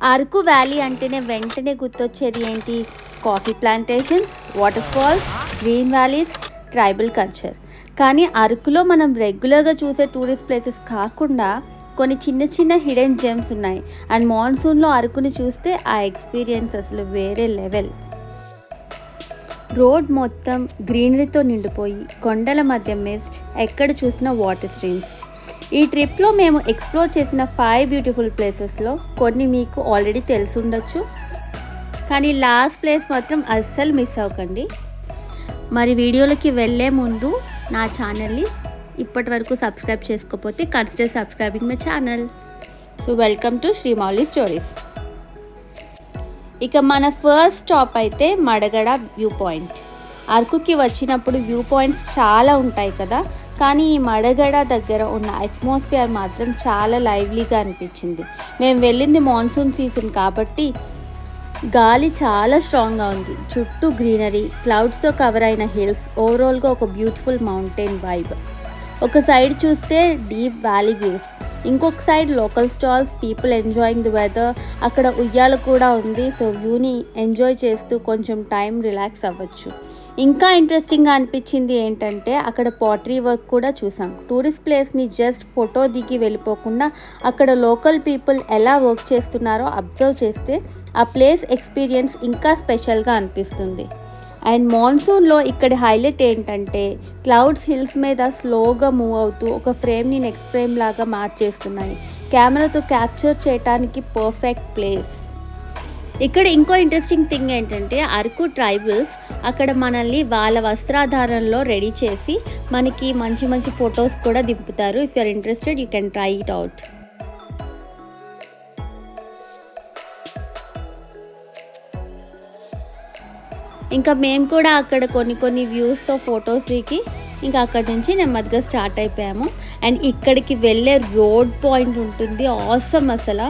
Araku valley అంటేనే వెంటనే గుర్తొచ్చేది ఏంటి? Coffee plantations, waterfalls, green valleys, tribal culture. కానీ అరకులో మనం రెగ్యులర్గా చూసే టూరిస్ట్ ప్లేసెస్ కాకుండా కొన్ని చిన్న చిన్న హిడెన్ జెమ్స్ ఉన్నాయి. అండ్ మాన్సూన్లో అరకుని చూస్తే ఆ ఎక్స్పీరియన్స్ అసలు వేరే లెవెల్. రోడ్ మొత్తం గ్రీనరీతో నిండిపోయి కొండల మధ్య మిస్ట్, ఎక్కడ చూసినా వాటర్ స్ట్రీమ్స్. ఈ ట్రిప్లో మేము ఎక్స్ప్లోర్ చేసిన 5 బ్యూటిఫుల్ ప్లేసెస్లో కొన్ని మీకు ఆల్రెడీ తెలిసి ఉండొచ్చు, కానీ లాస్ట్ ప్లేస్ మాత్రం అస్సలు మిస్ అవ్వకండి. మరి వీడియోలకి వెళ్ళే ముందు నా ఛానల్ని ఇప్పటి వరకు సబ్స్క్రైబ్ చేసుకోకపోతే consider subscribing my channel. So welcome to Srimouli stories. ఇక మన ఫస్ట్ స్టాప్ అయితే మడగడ వ్యూ పాయింట్. అరకుకి వచ్చినప్పుడు వ్యూ పాయింట్స్ చాలా ఉంటాయి కదా, కానీ ఈ మడగడ దగ్గర ఉన్న అట్మాస్ఫియర్ మాత్రం చాలా లైవ్లీగా అనిపించింది. మేము వెళ్ళింది మాన్సూన్ సీజన్ కాబట్టి గాలి చాలా స్ట్రాంగ్గా ఉంది. చుట్టూ గ్రీనరీ, క్లౌడ్స్తో కవర్ అయిన హిల్స్, ఓవరాల్గా ఒక బ్యూటిఫుల్ మౌంటైన్ వైబ్. ఒక సైడ్ చూస్తే డీప్ వ్యాలీ వ్యూస్, ఇంకొక side local stalls, people enjoying the weather. అక్కడ ఉయ్యాల కూడా ఉంది, సో వ్యూని ఎంజాయ్ చేస్తూ కొంచెం టైం రిలాక్స్ అవ్వచ్చు. ఇంకా ఇంట్రెస్టింగ్గా అనిపించింది ఏంటంటే అక్కడ పాటరీ వర్క్ కూడా చూసాం. టూరిస్ట్ ప్లేస్ని జస్ట్ ఫోటో దిగి వెళ్ళిపోకుండా అక్కడ లోకల్ పీపుల్ ఎలా వర్క్ చేస్తున్నారో అబ్జర్వ్ చేస్తే ఆ ప్లేస్ ఎక్స్పీరియన్స్ ఇంకా స్పెషల్గా అనిపిస్తుంది. అండ్ మాన్సూన్లో ఇక్కడ హైలైట్ ఏంటంటే క్లౌడ్స్ హిల్స్ మీద స్లోగా మూవ్ అవుతూ ఒక ఫ్రేమ్ని నెక్స్ట్ ఫ్రేమ్ లాగా మార్చేస్తున్నాయి. కెమెరాతో క్యాప్చర్ చేయడానికి పర్ఫెక్ట్ ప్లేస్. ఇక్కడ ఇంకో ఇంట్రెస్టింగ్ థింగ్ ఏంటంటే అరకు ట్రైబల్స్ అక్కడ మనల్ని వాళ్ళ వస్త్రాధారణలో రెడీ చేసి మనకి మంచి మంచి ఫొటోస్ కూడా దింపుతారు. If you are interested you can try it out. ఇంకా మేము కూడా అక్కడ కొన్ని వ్యూస్తో ఫొటోస్ దిగి ఇంకా అక్కడి నుంచి నెమ్మదిగా స్టార్ట్ అయిపోయాము. అండ్ ఇక్కడికి వెళ్ళే రోడ్ పాయింట్ ఉంటుంది, ఆసమ్ అసలు.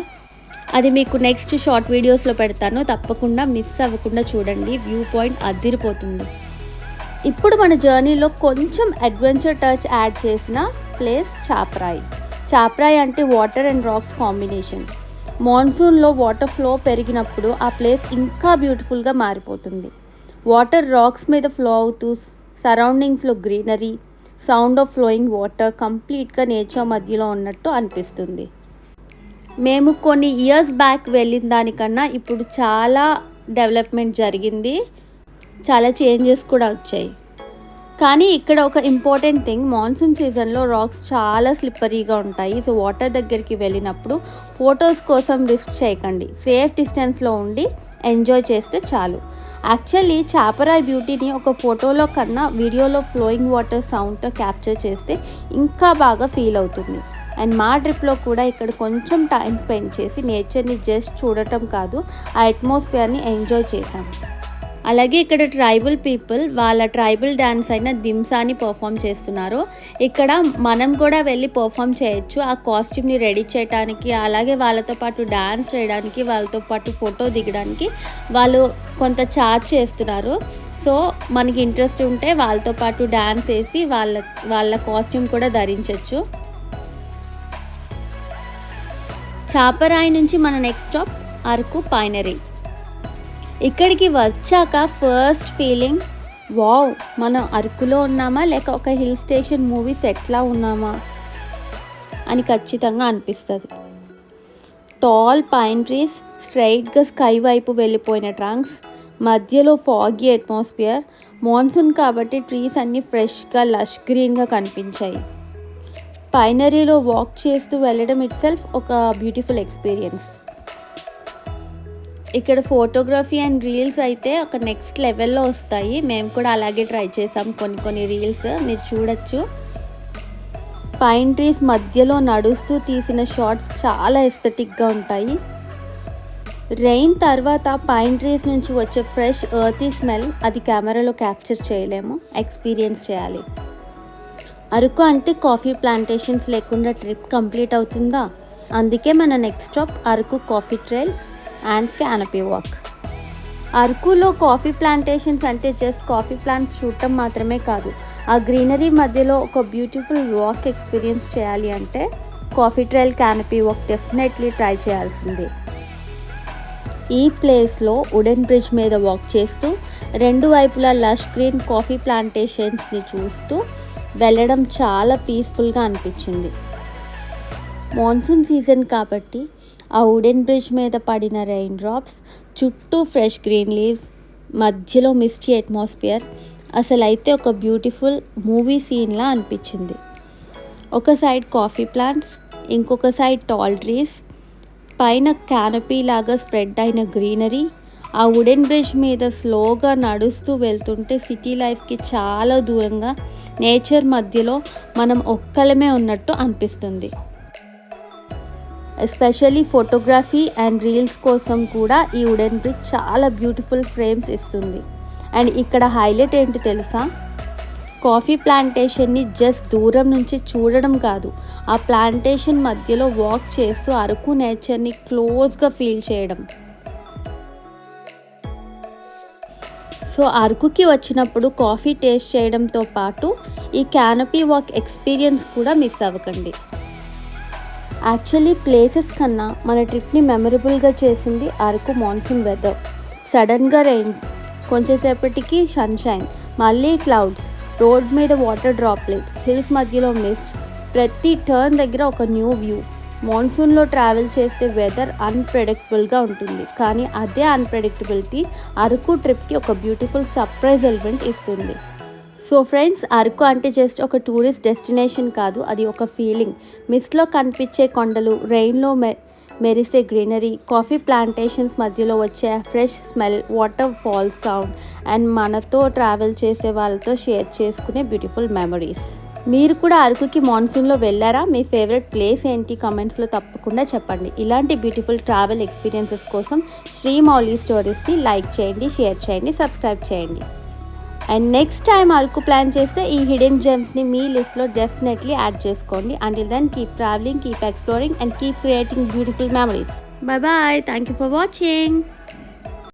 అది మీకు నెక్స్ట్ షార్ట్ వీడియోస్లో పెడతాను, తప్పకుండా మిస్ అవ్వకుండా చూడండి. వ్యూ పాయింట్ అదిరిపోతుంది. ఇప్పుడు మన జర్నీలో కొంచెం అడ్వెంచర్ టచ్ యాడ్ చేసిన ప్లేస్ చాపరాయి. చాపరాయి అంటే వాటర్ అండ్ రాక్స్ కాంబినేషన్. మాన్సూన్లో వాటర్ ఫ్లో పెరిగినప్పుడు ఆ ప్లేస్ ఇంకా బ్యూటిఫుల్గా మారిపోతుంది. వాటర్ రాక్స్ మీద ఫ్లో అవుతూ సరౌండింగ్స్లో greenery, sound of flowing water, కంప్లీట్గా నేచర్ మధ్యలో ఉన్నట్టు అనిపిస్తుంది. మేము కొన్ని ఇయర్స్ బ్యాక్ వెళ్ళిన దానికన్నా ఇప్పుడు చాలా డెవలప్మెంట్ జరిగింది, చాలా చేంజెస్ కూడా వచ్చాయి. కానీ ఇక్కడ ఒక ఇంపార్టెంట్ థింగ్, మాన్సూన్ సీజన్లో రాక్స్ చాలా స్లిప్పరీగా ఉంటాయి. సో వాటర్ దగ్గరికి వెళ్ళినప్పుడు ఫొటోస్ కోసం రిస్క్ చేయకండి, సేఫ్ డిస్టెన్స్లో ఉండి ఎంజాయ్ చేస్తే చాలు. యాక్చువల్లీ చాపరాయి బ్యూటీని ఒక ఫోటోలో కన్నా వీడియోలో ఫ్లోయింగ్ వాటర్ సౌండ్తో క్యాప్చర్ చేస్తే ఇంకా బాగా ఫీల్ అవుతుంది. అండ్ మా ట్రిప్లో కూడా ఇక్కడ కొంచెం టైం స్పెండ్ చేసి నేచర్ని జస్ట్ చూడటం కాదు, ఆ అట్మాస్ఫియర్ని ఎంజాయ్ చేశాం. అలాగే ఇక్కడ ట్రైబల్ పీపుల్ వాళ్ళ ట్రైబల్ డ్యాన్స్ అయిన దింసాని పర్ఫామ్ చేస్తున్నారు. ఇక్కడ మనం కూడా వెళ్ళి పర్ఫామ్ చేయొచ్చు. ఆ కాస్ట్యూమ్ని రెడీ చేయడానికి, అలాగే వాళ్ళతో పాటు డ్యాన్స్ చేయడానికి, వాళ్ళతో పాటు ఫోటో దిగడానికి వాళ్ళు కొంత ఛార్జ్ చేస్తున్నారు. సో మనకి ఇంట్రెస్ట్ ఉంటే వాళ్ళతో పాటు డ్యాన్స్ వేసి వాళ్ళ కాస్ట్యూమ్ కూడా ధరించవచ్చు. చాపరాయి నుంచి మన నెక్స్ట్ స్టాప్ అరకు పైనరీ. ఇక్కడికి వచ్చాక ఫస్ట్ ఫీలింగ్, వావ్, మనం అరకులో ఉన్నామా లేక ఒక హిల్ స్టేషన్ మూవీ సెట్లా ఉన్నామా అని ఖచ్చితంగా అనిపిస్తుంది. టాల్ పైన్ ట్రీస్, స్ట్రైట్గా స్కై వైపు వెళ్ళిపోయిన ట్రంక్స్, మధ్యలో ఫాగీ అట్మాస్ఫియర్. మాన్సూన్ కాబట్టి ట్రీస్ అన్నీ ఫ్రెష్గా లష్ గ్రీన్గా కనిపించాయి. పైనరీలో వాక్ చేస్తూ వెళ్ళడం ఇట్ సెల్ఫ్ ఒక బ్యూటిఫుల్ ఎక్స్పీరియన్స్. ఇక్కడ ఫోటోగ్రఫీ అండ్ రీల్స్ అయితే ఒక నెక్స్ట్ లెవెల్లో వస్తాయి. మేము కూడా అలాగే ట్రై చేసాం కొన్ని రీల్స్, మీరు చూడొచ్చు. పైన్ ట్రీస్ మధ్యలో నడుస్తూ తీసిన షాట్స్ చాలా ఎస్థెటిక్గా ఉంటాయి. రెయిన్ తర్వాత పైన్ ట్రీస్ నుంచి వచ్చే ఫ్రెష్ ఎర్తీ స్మెల్, అది కెమెరాలో క్యాప్చర్ చేయలేము, ఎక్స్పీరియన్స్ చేయాలి. అరకు అంటే కాఫీ ప్లాంటేషన్స్ లేకుండా ట్రిప్ కంప్లీట్ అవుతుందా? అందుకే మన next stop Araku coffee trail and canopy walk. అరకులో కాఫీ ప్లాంటేషన్స్ అంటే జస్ట్ కాఫీ ప్లాంట్స్ చూడటం మాత్రమే కాదు, ఆ గ్రీనరీ మధ్యలో ఒక బ్యూటిఫుల్ వాక్ ఎక్స్పీరియన్స్ చేయాలి అంటే coffee trail, canopy walk definitely try చేయాల్సిందే. ఈ ప్లేస్లో వుడెన్ బ్రిడ్జ్ మీద వాక్ చేస్తూ రెండు వైపులా లష్ గ్రీన్ కాఫీ ప్లాంటేషన్స్ని చూస్తూ వెళ్ళడం చాలా పీస్ఫుల్గా అనిపించింది. మాన్సూన్ సీజన్ కాబట్టి ఆ వుడెన్ బ్రిడ్జ్ మీద పడిన రెయిన్ డ్రాప్స్, చుట్టూ ఫ్రెష్ గ్రీన్ లీవ్స్, మధ్యలో మిస్టీ అట్మాస్ఫియర్ అసలు అయితే ఒక బ్యూటిఫుల్ మూవీ సీన్లా అనిపించింది. ఒక సైడ్ కాఫీ ప్లాంట్స్, ఇంకొక సైడ్ టాల్ ట్రీస్, పైన క్యానపీ లాగా స్ప్రెడ్ అయిన గ్రీనరీ. ఆ వుడెన్ బ్రిడ్జ్ మీద స్లోగా నడుస్తూ వెళ్తుంటే సిటీ లైఫ్కి చాలా దూరంగా నేచర్ మధ్యలో మనం ఒక్కలమే ఉన్నట్టు అనిపిస్తుంది. ఎస్పెషల్లీ ఫోటోగ్రఫీ అండ్ రీల్స్ కోసం కూడా ఈ వుడెన్ బ్రిడ్జ్ చాలా బ్యూటిఫుల్ ఫ్రేమ్స్ ఇస్తుంది. అండ్ ఇక్కడ హైలైట్ ఏంటి తెలుసా? కాఫీ ప్లాంటేషన్ని జస్ట్ దూరం నుంచి చూడడం కాదు, ఆ ప్లాంటేషన్ మధ్యలో వాక్ చేస్తూ అరకు నేచర్ని క్లోజ్గా ఫీల్ చేయడం. సో అరకుకి వచ్చినప్పుడు కాఫీ టేస్ట్ చేయడంతో పాటు ఈ క్యానపీ వాక్ ఎక్స్పీరియన్స్ కూడా మిస్ అవ్వకండి. యాక్చువల్లీ ప్లేసెస్ కన్నా మన ట్రిప్ని మెమరబుల్గా చేసింది అరకు మాన్సూన్ వెదర్. సడన్గా రెయిన్, కొంచెంసేపటికి సన్షైన్, మళ్ళీ క్లౌడ్స్, రోడ్ మీద వాటర్ డ్రాప్లెట్స్, హిల్స్ మధ్యలో మిస్ట్, ప్రతి టర్న్ దగ్గర ఒక న్యూ వ్యూ. మాన్సూన్లో ట్రావెల్ చేస్తే వెదర్ అన్ప్రెడిక్టబుల్గా ఉంటుంది, కానీ అదే అన్ప్రెడిక్టబిలిటీ అరకు ట్రిప్కి ఒక బ్యూటిఫుల్ సర్ప్రైజ్ ఎలిమెంట్ ఇస్తుంది. సో ఫ్రెండ్స్, అరకు అంటే జస్ట్ ఒక టూరిస్ట్ డెస్టినేషన్ కాదు, అది ఒక ఫీలింగ్. మిస్ట్లో కనిపించే కొండలు, రెయిన్లో మెరిసే గ్రీనరీ, కాఫీ ప్లాంటేషన్స్ మధ్యలో వచ్చే fresh smell, waterfalls sound and మనతో ట్రావెల్ చేసే వాళ్ళతో షేర్ చేసుకునే బ్యూటిఫుల్ మెమరీస్. మీరు కూడా అరకుకి మాన్సూన్లో వెళ్ళారా? మీ ఫేవరెట్ ప్లేస్ ఏంటి? కమెంట్స్లో తప్పకుండా చెప్పండి. ఇలాంటి బ్యూటిఫుల్ ట్రావెల్ ఎక్స్పీరియన్సెస్ కోసం శ్రీ మౌలి స్టోరీస్ని లైక్ చేయండి, షేర్ చేయండి, సబ్స్క్రైబ్ చేయండి. And next time Araku plan చేస్తే ఈ హిడెన్ జెమ్స్ని మీ లిస్ట్లో డెఫినెట్లీ యాడ్ చేసుకోండి. Until then keep travelling, keep exploring and keep creating beautiful memories. Bye bye. Thank you for watching.